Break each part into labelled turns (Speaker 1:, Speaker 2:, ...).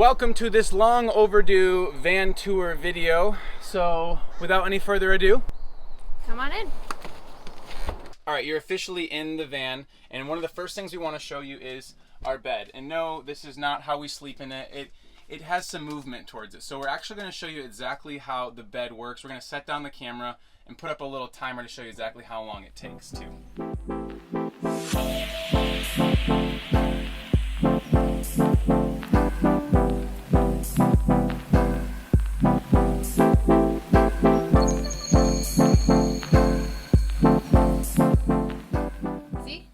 Speaker 1: Welcome to this long overdue van tour video. So without any further ado,
Speaker 2: come on in.
Speaker 1: All right, you're officially in the van, and one of the first things we want to show you is our bed. And no, this is not how we sleep in it. It has some movement towards it. So we're actually going to show you exactly how the bed works. We're going to set down the camera and put up a little timer to show you exactly how long it takes to.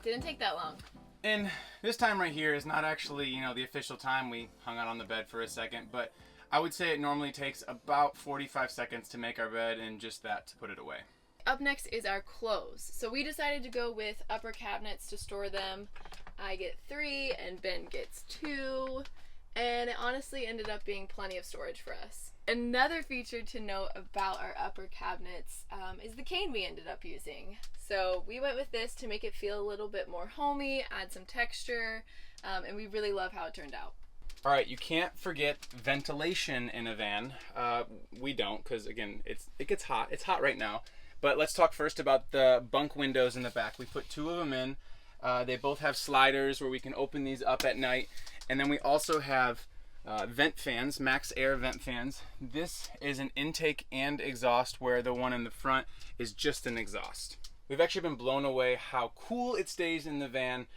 Speaker 2: Didn't take that long.
Speaker 1: And this time right here is not actually, the official time. We hung out on the bed for a second, but I would say it normally takes about 45 seconds to make our bed and just that to put it away.
Speaker 2: Up next is our clothes. So we decided to go with upper cabinets to store them. I get 3 and Ben gets 2, and it honestly ended up being plenty of storage for us. Another feature to note about our upper cabinets is the cane we ended up using. So we went with this to make it feel a little bit more homey, add some texture, and we really love how it turned out.
Speaker 1: All right, you can't forget ventilation in a van. We don't, because again, it gets hot. It's hot right now. But let's talk first about the bunk windows in the back. We put 2 of them in. They both have sliders where we can open these up at night. And then we also have vent fans, Maxx air vent fans. This is an intake and exhaust, where the one in the front is just an exhaust. We've actually been blown away how cool it stays in the van.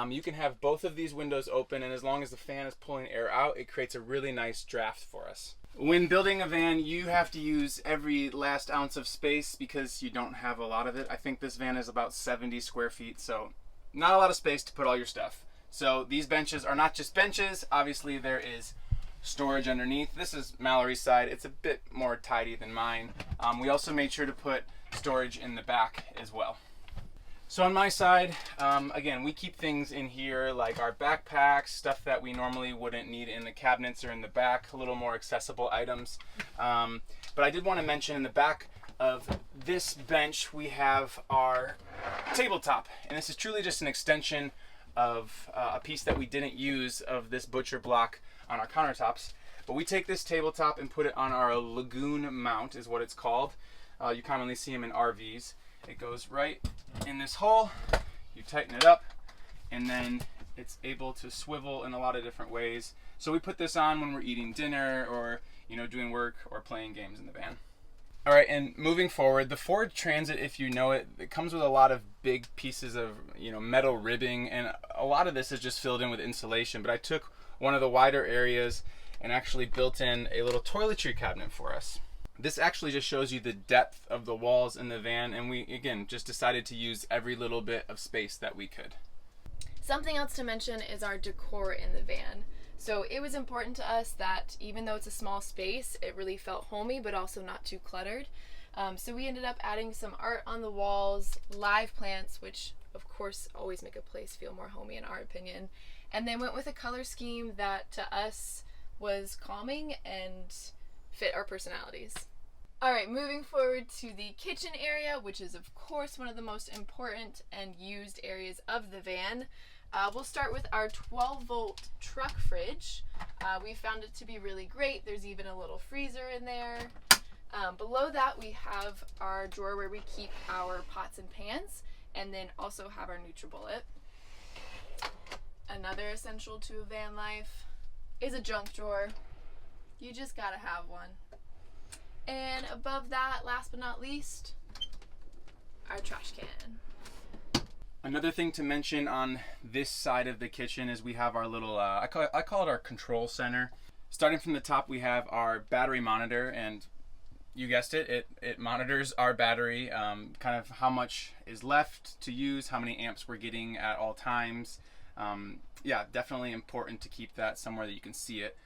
Speaker 1: You can have both of these windows open, and as long as the fan is pulling air out, it creates a really nice draft for us. When building a van, you have to use every last ounce of space because you don't have a lot of it. I think this van is about 70 square feet, so not a lot of space to put all your stuff. So these benches are not just benches. Obviously, there is storage underneath. This is Mallory's side. It's a bit more tidy than mine. We also made sure to put storage in the back as well. So on my side, again, we keep things in here like our backpacks, stuff that we normally wouldn't need in the cabinets or in the back, a little more accessible items. But I did want to mention in the back of this bench, we have our tabletop. And this is truly just an extension of a piece that we didn't use of this butcher block on our countertops. But we take this tabletop and put it on our Lagun mount, is what it's called. You commonly see them in RVs. It goes right in this hole, you tighten it up, and then it's able to swivel in a lot of different ways. So we put this on when we're eating dinner or doing work or playing games in the van. All right, and moving forward, the Ford Transit, if you know it, it comes with a lot of big pieces of metal ribbing, and a lot of this is just filled in with insulation. But I took one of the wider areas and actually built in a little toiletry cabinet for us. This actually just shows you the depth of the walls in the van, and we, again, just decided to use every little bit of space that we could.
Speaker 2: Something else to mention is our decor in the van. So it was important to us that even though it's a small space, it really felt homey, but also not too cluttered. So we ended up adding some art on the walls, live plants, which of course always make a place feel more homey in our opinion, and then went with a color scheme that to us was calming and fit our personalities. Alright, moving forward to the kitchen area, which is of course one of the most important and used areas of the van. We'll start with our 12-volt truck fridge. We found it to be really great. There's even a little freezer in there. Below that we have our drawer where we keep our pots and pans, and then also have our NutriBullet. Another essential to a van life is a junk drawer. You just gotta have one. And above that, last but not least, our trash can.
Speaker 1: Another thing to mention on this side of the kitchen is we have our little, I call it our control center. Starting from the top, we have our battery monitor, and you guessed it, it monitors our battery, kind of how much is left to use, how many amps we're getting at all times. Yeah, definitely important to keep that somewhere that you can see it.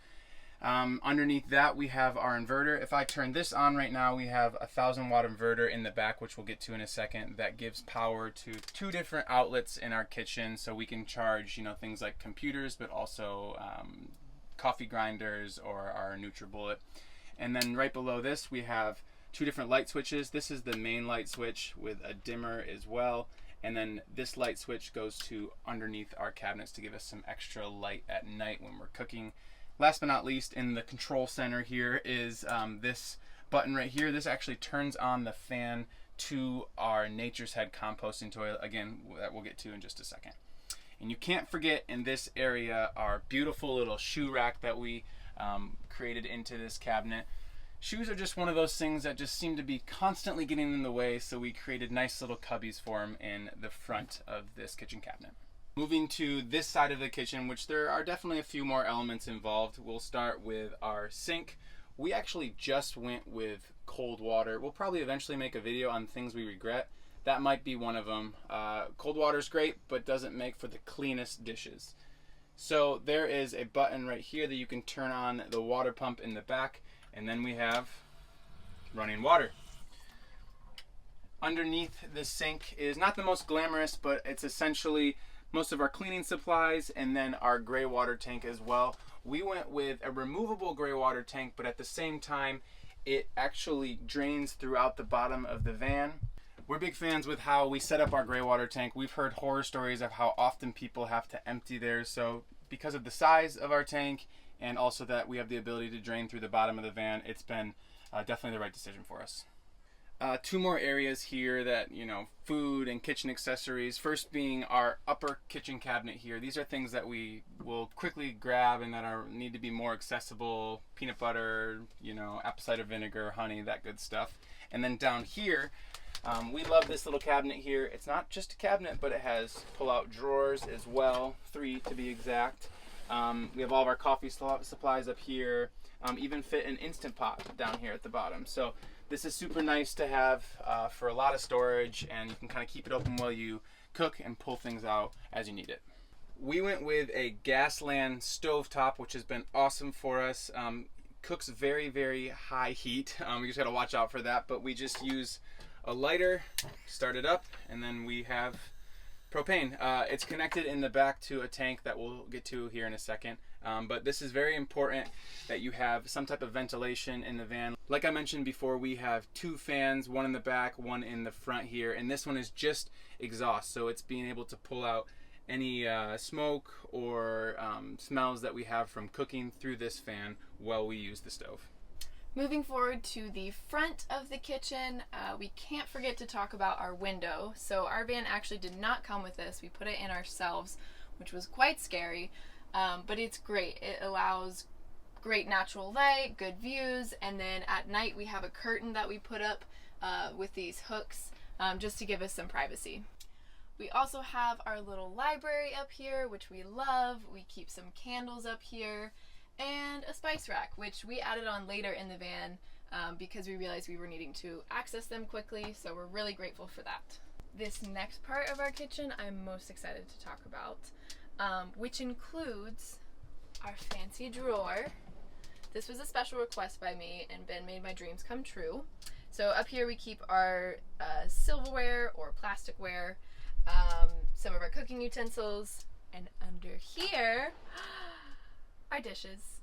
Speaker 1: Underneath that we have our inverter. If I turn this on right now, we have a 1,000-watt inverter in the back, which we'll get to in a second, that gives power to 2 different outlets in our kitchen, so we can charge things like computers, but also coffee grinders or our NutriBullet. And then right below this we have 2 different light switches. This is the main light switch with a dimmer as well, and then this light switch goes to underneath our cabinets to give us some extra light at night when we're cooking. Last but not least, in the control center here is this button right here. This actually turns on the fan to our Nature's Head composting toilet. Again, that we'll get to in just a second. And you can't forget in this area our beautiful little shoe rack that we created into this cabinet. Shoes are just one of those things that just seem to be constantly getting in the way, so we created nice little cubbies for them in the front of this kitchen cabinet. Moving to this side of the kitchen, which there are definitely a few more elements involved, we'll start with our sink. We actually just went with cold water. We'll probably eventually make a video on things we regret. That might be one of them. Cold water is great, but doesn't make for the cleanest dishes. So there is a button right here that you can turn on the water pump in the back, and then we have running water. Underneath the sink is not the most glamorous, but it's essentially most of our cleaning supplies and then our gray water tank as well. We went with a removable gray water tank, but at the same time, it actually drains throughout the bottom of the van. We're big fans with how we set up our gray water tank. We've heard horror stories of how often people have to empty theirs. So because of the size of our tank and also that we have the ability to drain through the bottom of the van, it's been definitely the right decision for us. Two more areas here that, you know, food and kitchen accessories. First being our upper kitchen cabinet here. These are things that we will quickly grab and that need to be more accessible. Peanut butter, you know, apple cider vinegar, honey, that good stuff. And then down here, we love this little cabinet here. It's not just a cabinet, but it has pull-out drawers as well, 3 to be exact. We have all of our coffee supplies up here. Even fit an Instant Pot down here at the bottom. So this is super nice to have for a lot of storage, and you can kind of keep it open while you cook and pull things out as you need it. We went with a Gasland stovetop, which has been awesome for us. Cooks very, very high heat. We just gotta watch out for that, but we just use a lighter, start it up, and then we have propane. It's connected in the back to a tank that we'll get to here in a second. But this is very important that you have some type of ventilation in the van. Like I mentioned before, we have 2 fans, one in the back, one in the front here, and this one is just exhaust, so it's being able to pull out any smoke or smells that we have from cooking through this fan while we use the stove.
Speaker 2: Moving forward to the front of the kitchen, we can't forget to talk about our window. So our van actually did not come with this. We put it in ourselves, which was quite scary, but it's great. It allows great natural light, good views, and then at night we have a curtain that we put up with these hooks just to give us some privacy. We also have our little library up here, which we love. We keep some candles up here, and a spice rack, which we added on later in the van because we realized we were needing to access them quickly, so we're really grateful for that. This next part of our kitchen I'm most excited to talk about, which includes our fancy drawer. This was a special request by me, and Ben made my dreams come true. So up here we keep our silverware or plasticware, some of our cooking utensils, and under here, our dishes.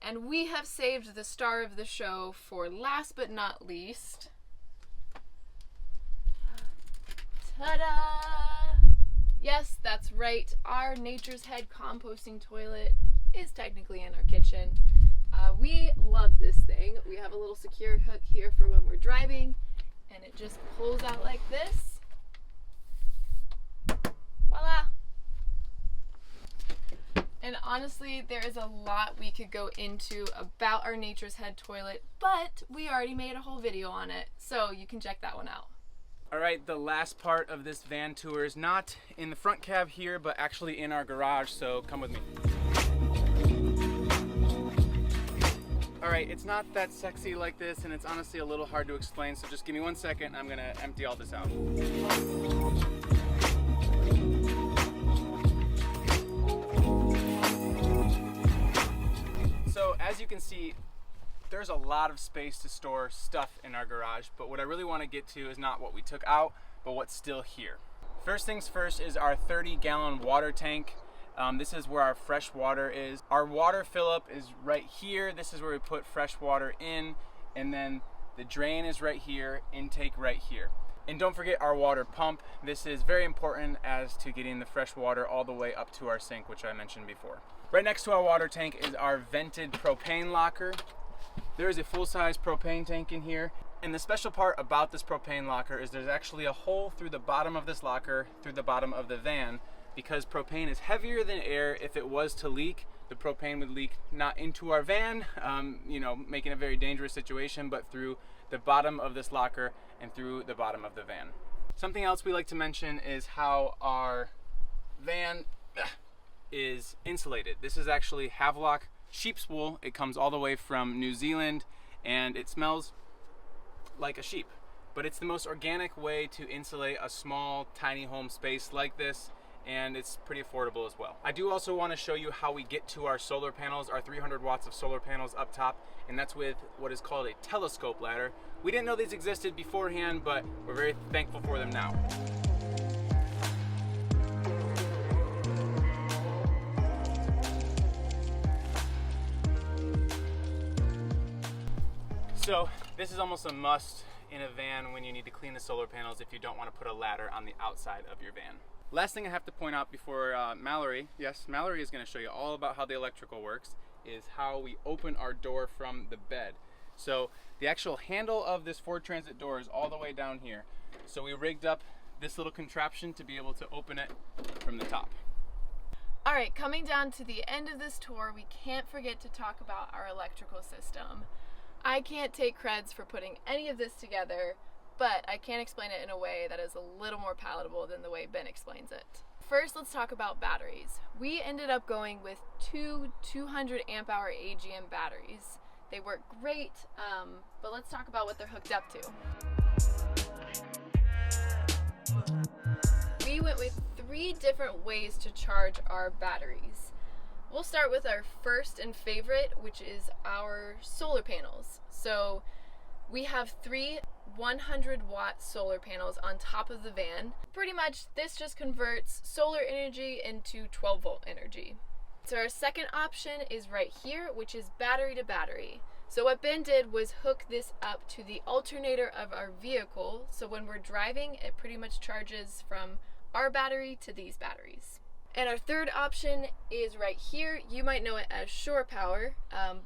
Speaker 2: And we have saved the star of the show for last but not least. Ta-da! Yes, that's right. Our Nature's Head composting toilet is technically in our kitchen. We love this thing. We have a little secure hook here for when we're driving, and it just pulls out like this. Voila! And honestly, there is a lot we could go into about our Nature's Head toilet, but we already made a whole video on it, so you can check that one out.
Speaker 1: All right, the last part of this van tour is not in the front cab here, but actually in our garage, so come with me. All right, it's not that sexy like this, and it's honestly a little hard to explain, so just give me 1 second. I'm gonna empty all this out. So as you can see, there's a lot of space to store stuff in our garage, but what I really want to get to is not what we took out, but what's still here. First things first is our 30-gallon water tank. This is where our fresh water is. Our water fill-up is right here. This is where we put fresh water in, and then the drain is right here, intake right here. And don't forget our water pump. This is very important as to getting the fresh water all the way up to our sink, which I mentioned before. Right next to our water tank is our vented propane locker. There is a full-size propane tank in here. And the special part about this propane locker is there's actually a hole through the bottom of this locker, through the bottom of the van, because propane is heavier than air. If it was to leak, the propane would leak not into our van, making a very dangerous situation, but through the bottom of this locker and through the bottom of the van. Something else we like to mention is how our van is insulated. This is actually Havlock sheep's wool. It comes all the way from New Zealand and it smells like a sheep, but it's the most organic way to insulate a small tiny home space like this, and it's pretty affordable as well. I do also want to show you how we get to our solar panels, our 300 watts of solar panels up top, and that's with what is called a telescope ladder. We didn't know these existed beforehand, but we're very thankful for them now. So this is almost a must in a van when you need to clean the solar panels if you don't want to put a ladder on the outside of your van. Last thing I have to point out before Mallory is going to show you all about how the electrical works, is how we open our door from the bed. So the actual handle of this Ford Transit door is all the way down here. So we rigged up this little contraption to be able to open it from the top.
Speaker 2: All right, coming down to the end of this tour, we can't forget to talk about our electrical system. I can't take creds for putting any of this together, but I can explain it in a way that is a little more palatable than the way Ben explains it. First, let's talk about batteries. We ended up going with two 200 amp hour AGM batteries. They work great, but let's talk about what they're hooked up to. We went with 3 different ways to charge our batteries. We'll start with our first and favorite, which is our solar panels. So we have 3 100-watt solar panels on top of the van. Pretty much this just converts solar energy into 12-volt energy. So our second option is right here, which is battery to battery. So what Ben did was hook this up to the alternator of our vehicle. So when we're driving, it pretty much charges from our battery to these batteries. And our third option is right here. You might know it as shore power,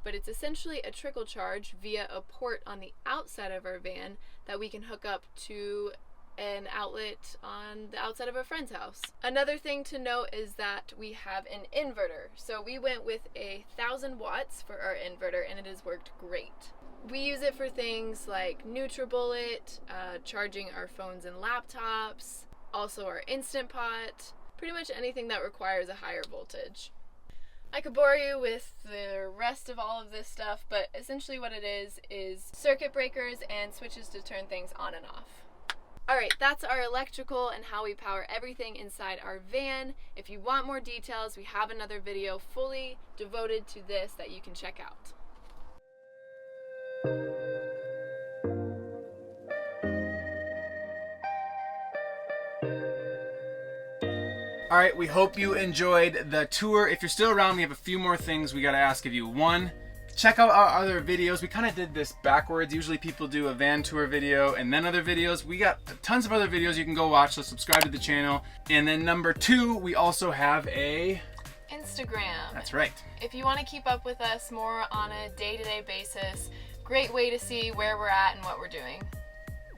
Speaker 2: but it's essentially a trickle charge via a port on the outside of our van that we can hook up to an outlet on the outside of a friend's house. Another thing to note is that we have an inverter. So we went with 1,000 watts for our inverter, and it has worked great. We use it for things like NutriBullet, charging our phones and laptops, also our Instant Pot, pretty much anything that requires a higher voltage. I could bore you with the rest of all of this stuff, but essentially what it is circuit breakers and switches to turn things on and off. Alright, that's our electrical and how we power everything inside our van. If you want more details, we have another video fully devoted to this that you can check out.
Speaker 1: All right, we hope you enjoyed the tour. If you're still around, we have a few more things we gotta ask of you. One, check out our other videos. We kind of did this backwards. Usually people do a van tour video and then other videos. We got tons of other videos you can go watch, so subscribe to the channel. And then number 2, we also have a
Speaker 2: Instagram.
Speaker 1: That's right.
Speaker 2: If you want to keep up with us more on a day-to-day basis, great way to see where we're at and what we're doing.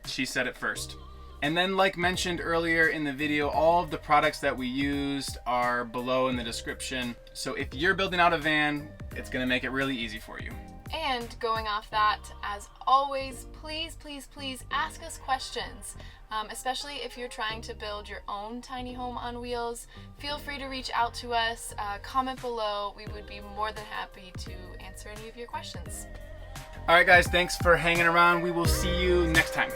Speaker 1: She said it first. And then, like mentioned earlier in the video, all of the products that we used are below in the description. So if you're building out a van, it's gonna make it really easy for you.
Speaker 2: And going off that, as always, please ask us questions. Especially if you're trying to build your own tiny home on wheels. Feel free to reach out to us, comment below. We would be more than happy to answer any of your questions.
Speaker 1: All right, guys, thanks for hanging around. We will see you next time.